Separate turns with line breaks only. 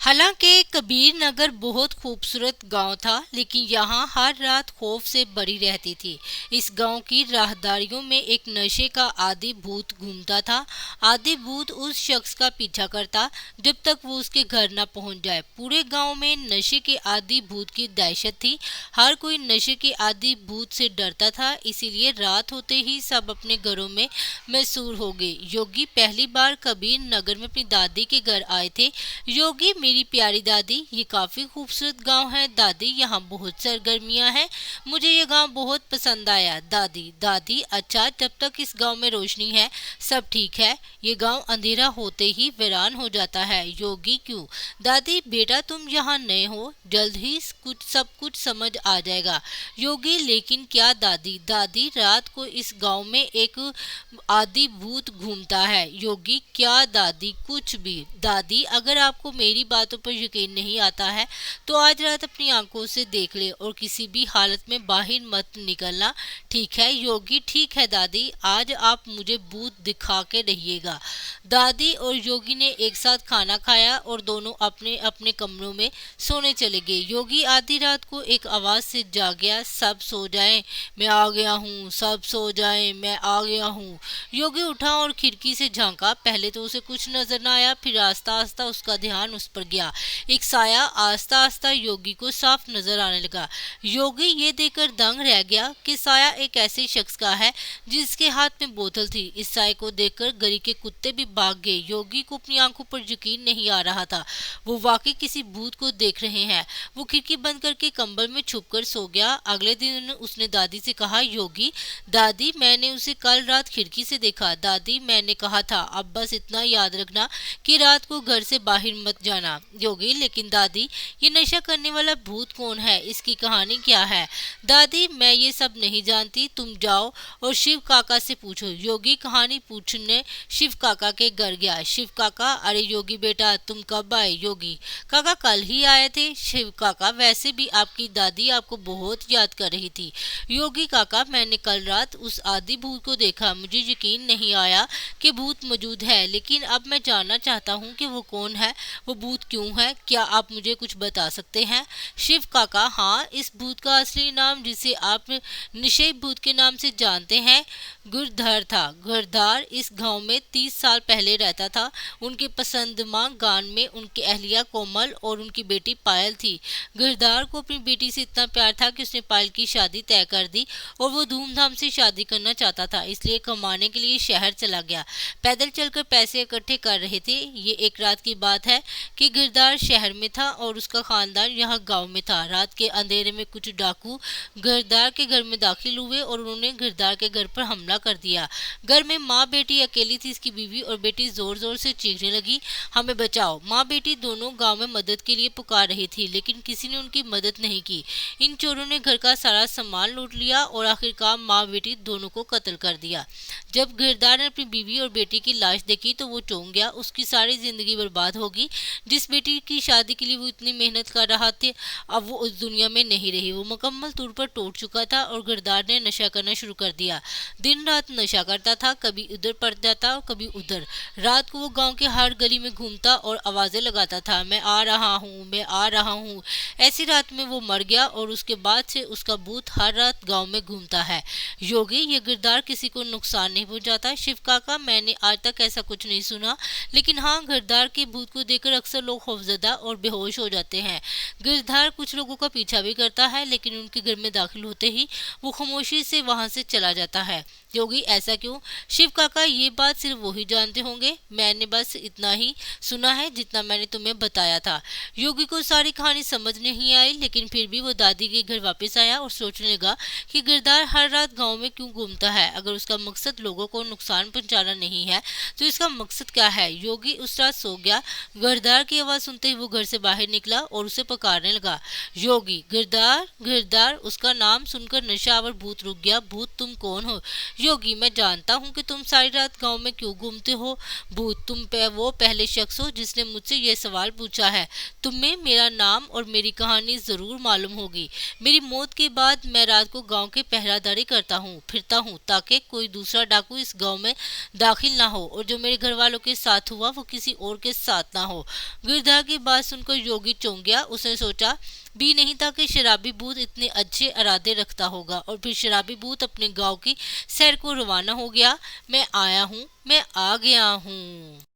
हालांकि कबीर नगर बहुत खूबसूरत गांव था, लेकिन यहाँ हर रात खौफ से भरी रहती थी। इस गांव की राहदारियों में एक नशे का आदि भूत घूमता था। आदि भूत उस शख्स का पीछा करता जब तक वो उसके घर न पहुंच जाए। पूरे गांव में नशे के आदि भूत की दहशत थी। हर कोई नशे के आदि भूत से डरता था, इसीलिए रात होते ही सब अपने घरों में मैसूर हो गए। योगी पहली बार कबीर नगर में अपनी दादी के घर आए थे। योगी, मेरी प्यारी दादी, ये काफी खूबसूरत गांव है। दादी, यहाँ बहुत सरगर्मियां हैं। मुझे ये गांव बहुत पसंद आया। दादी, दादी, अच्छा, जब तक इस गांव में रोशनी है सब ठीक है। ये गांव अंधेरा होते ही वीरान हो जाता है। योगी, क्यों? दादी, बेटा तुम यहाँ नए हो, जल्द ही सब कुछ समझ आ जाएगा। योगी, लेकिन क्या दादी? दादी, रात को इस गांव में एक आदि भूत घूमता है। योगी, क्या दादी? कुछ भी। दादी, अगर आपको मेरी बातों पर यकीन नहीं आता है तो आज रात अपनी आंखों से देख ले और किसी भी हालत में बाहर मत निकलना, ठीक है? योगी, ठीक है दादी, आज आप मुझे भूत दिखा के रहिएगा। दादी और योगी ने एक साथ खाना खाया और दोनों अपने अपने कमरों में सोने चले गए। योगी आधी रात को एक आवाज से जाग गया, सब सो जाएं, मैं आ गया हूँ, सब सो जाएं, मैं आ गया हूँ। योगी उठा और खिड़की से झांका। पहले तो उसे कुछ नजर न आया, फिर आस्ता आस्ता उसका ध्यान उस पर गया। एक साया आस्ता आस्ता योगी को साफ नजर आने लगा। योगी ये देखकर दंग रह गया कि साया एक ऐसे शख्स का है जिसके हाथ में बोतल थी। इस साय को देखकर गली के कुत्ते भी भाग गए। योगी को अपनी आंखों पर यकीन नहीं आ रहा था, वो वाकई किसी भूत को देख रहे हैं। वो खिड़की बंद करके कंबल में छुपकर सो गया। अगले दिन उसने दादी से कहा, योगी, दादी, मैंने उसे कल रात खिड़की से देखा। दादी, मैंने कहा था, अब बस इतना याद रखना कि रात को घर से बाहर मत जाना। योगी, लेकिन दादी, ये नशा करने वाला भूत कौन है? इसकी कहानी क्या है? दादी, मैं ये सब नहीं जानती, तुम जाओ और शिव काका से पूछो। योगी कहानी पूछने शिव काका के घर गया। शिव काका, अरे योगी बेटा, तुम कब आए? योगी काका, कल ही आए थे। शिव काका, वैसे भी आपकी दादी आपको बहुत याद कर रही थी। योगी काका, मैंने कल रात उस आदि भूत को देखा। मुझे यकीन नहीं आया कि भूत मौजूद है, लेकिन अब मैं जानना चाहता हूँ कि वो कौन है, वो भूत क्यों है? क्या आप मुझे कुछ बता सकते हैं? शिव काका, हाँ, इस भूत का असली नाम, जिसे आप निशय भूत के नाम से जानते हैं, गुरधर था। गुरधर इस गांव में 30 साल पहले रहता था। उनके पसंदमा गान में उनकी अहलिया कोमल और उनकी बेटी पायल थी। गुरधर को अपनी बेटी से इतना प्यार था कि उसने पायल की शादी तय कर दी और वो धूमधाम से शादी करना चाहता था, इसलिए कमाने के लिए शहर चला गया। पैदल चलकर पैसे इकट्ठे कर रहे थे। ये एक रात की बात है कि गिरदार शहर में था और उसका खानदान यहाँ गांव में था। रात के अंधेरे में कुछ डाकू गिरदार के घर में दाखिल हुए और उन्होंने गिरदार के घर पर हमला कर दिया। घर में माँ बेटी अकेली थी। इसकी बीवी और बेटी जोर जोर से चीखने लगी, हमें बचाओ। माँ बेटी दोनों गांव में मदद के लिए पुकार रही थी, लेकिन किसी ने उनकी मदद नहीं की। इन चोरों ने घर का सारा सामान लूट लिया और आखिरकार माँ बेटी दोनों को कत्ल कर दिया। जब गिरदार ने अपनी बीवी और बेटी की लाश देखी तो वो चौंक गया। उसकी सारी जिंदगी बर्बाद होगी। जिस बेटी की शादी के लिए वो इतनी मेहनत कर रहा था, अब वो उस दुनिया में नहीं रही। वो मुकम्मल तौर पर टूट चुका था और गिरदार ने नशा करना शुरू कर दिया। दिन रात नशा करता था, कभी इधर पड़ जाता और कभी उधर। रात को वो गांव के हर गली में घूमता और आवाजें लगाता था, मैं आ रहा हूँ, मैं आ रहा हूँ। ऐसी रात में वो मर गया और उसके बाद से उसका भूत हर रात गांव में घूमता है। योगी, ये गिरदार किसी को नुकसान नहीं पहुंचाता। शिव काका, मैंने आज तक ऐसा कुछ नहीं सुना, लेकिन हाँ, गिरदार के भूत को देखकर अक्सर लोग खौफजदा और बेहोश हो जाते हैं। गिरधार कुछ लोगों का पीछा भी करता है, लेकिन उनके घर में दाखिल होते ही वो खामोशी से वहां से चला जाता है। योगी, ऐसा क्यों? शिव काका, ये बात सिर्फ वही जानते होंगे, मैंने बस इतना ही सुना है जितना मैंने तुम्हें बताया था। योगी को सारी कहानी समझ नहीं आई, लेकिन फिर भी वो दादी के घर वापस आया और सोचने लगा कि गिरदार हर रात गांव में क्यों घूमता है। अगर उसका मकसद लोगों को नुकसान पहुंचाना नहीं है तो इसका मकसद क्या है? योगी उस रात सो गया। गिरदार की आवाज सुनते ही वो घर से बाहर निकला और उसे पुकारने लगा, योगी, गिरदार, गिरदार। उसका नाम सुनकर नशा और भूत रुक गया। भूत, तुम कौन हो? योगी, मैं जानता हूँ कि तुम सारी रात गांव में क्यों घूमते हो। भूत, तुम पे वो पहले शख्स हो जिसने मुझसे ये सवाल पूछा है। तुम्हें मेरा नाम और मेरी कहानी जरूर मालूम होगी। मेरी मौत के बाद मैं रात को गांव के पहरादारी करता हूँ, फिरता हूँ, ताकि कोई दूसरा डाकू इस गांव में दाखिल ना हो और जो मेरे घर वालों के साथ हुआ वो किसी और के साथ ना हो। गिरधर की बात सुनकर योगी चौंक गया। उसने सोचा भी नहीं था कि शराबी भूत इतने अच्छे इरादे रखता होगा। और फिर शराबी भूत अपने गांव की सैर को रवाना हो गया। मैं आया हूँ, मैं आ गया हूँ।